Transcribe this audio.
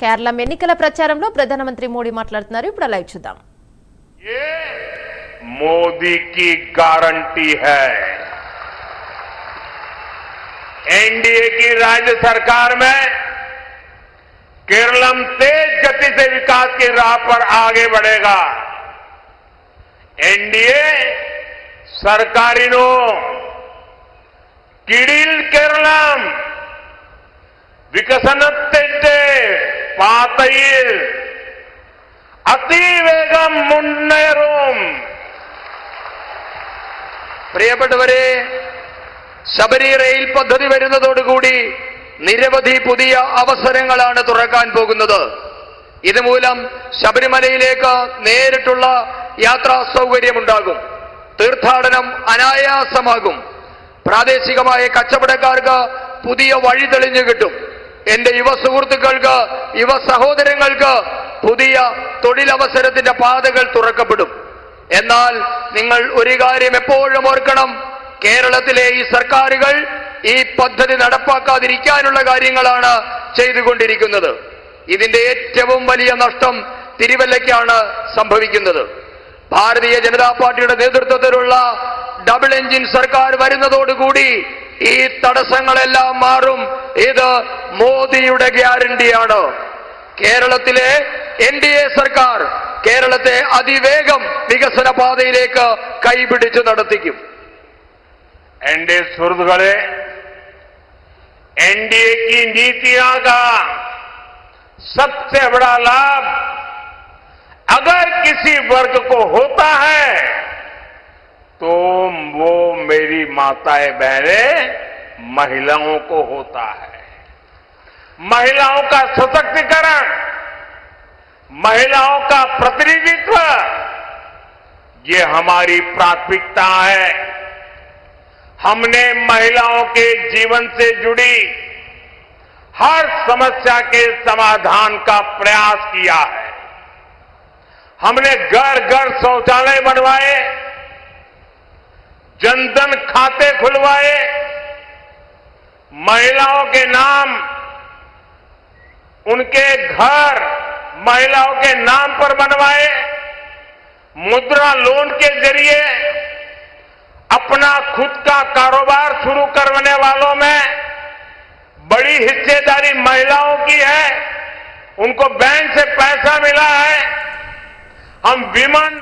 కేరళం ఎన్నికల ప్రచారంలో ప్రధానమంత్రి మోడీ మాట్లాడుతున్నారు. ఇప్పుడు లైవ్ చూద్దాం. ये मोदी की गारंटी है। एनडीए की राज्य सरकार में केरलम तेज गति से विकास की राह पर आगे बढ़ेगा. एनडीए सरकारिनो किडिल केरलम विकसनत्ते पातയിൽ അതിവേഗം മുന്നേറും. പ്രിയപ്പെട്ടവരെ, ശബരി റെയിൽ പദ്ധതി വരുന്നതോടുകൂടി നിരവധി പുതിയ അവസരങ്ങളാണ് തുറക്കാൻ പോകുന്നത്. ഇതുമൂലം ശബരിമലയിലേക്ക് നേരിട്ടുള്ള യാത്രാ സൗകര്യമുണ്ടാകും. തീർത്ഥാടനം അനായാസമാകും. പ്രാദേശികമായ കച്ചവടക്കാർക്ക് പുതിയ വഴി തെളിഞ്ഞു കിട്ടും. എന്റെ യുവ സുഹൃത്തുക്കൾക്ക്, യുവ സഹോദരങ്ങൾക്ക് പുതിയ തൊഴിലവസരത്തിന്റെ പാതകൾ തുറക്കപ്പെടും. എന്നാൽ നിങ്ങൾ ഒരു കാര്യം എപ്പോഴും ഓർക്കണം, കേരളത്തിലെ ഈ സർക്കാരുകൾ ഈ പദ്ധതി നടപ്പാക്കാതിരിക്കാനുള്ള കാര്യങ്ങളാണ് ചെയ്തുകൊണ്ടിരിക്കുന്നത്. ഇതിന്റെ ഏറ്റവും വലിയ നഷ്ടം തിരുവല്ലയ്ക്കാണ് സംഭവിക്കുന്നത്. ഭാരതീയ ജനതാ പാർട്ടിയുടെ നേതൃത്വത്തിലുള്ള ഡബിൾ എഞ്ചിൻ സർക്കാർ വരുന്നതോടുകൂടി ഈ തടസ്സങ്ങളെല്ലാം മാറും. ഇത് മോദിയുടെ ഗ്യാരണ്ടിയാണ്. കേരളത്തിലെ എൻഡിഎ സർക്കാർ കേരളത്തെ അതിവേഗം വികസന പാതയിലേക്ക് കൈപിടിച്ചു നടത്തിക്കും. एनडीए सुहृदुक्കളെ, एनडीए की नीतियों का सबसे बड़ा लाभ अगर किसी वर्ग को होता है तो वो मेरी माताएं बहनें महिलाओं को होता है. महिलाओं का सशक्तिकरण, महिलाओं का प्रतिनिधित्व, ये हमारी प्राथमिकता है. हमने महिलाओं के जीवन से जुड़ी हर समस्या के समाधान का प्रयास किया है. हमने घर घर शौचालय बनवाए, जनधन खाते खुलवाए, महिलाओं के नाम, उनके घर महिलाओं के नाम पर बनवाए. मुद्रा लोन के जरिए अपना खुद का कारोबार शुरू करने वालों में बड़ी हिस्सेदारी महिलाओं की है. उनको बैंक से पैसा मिला है. हम विमेन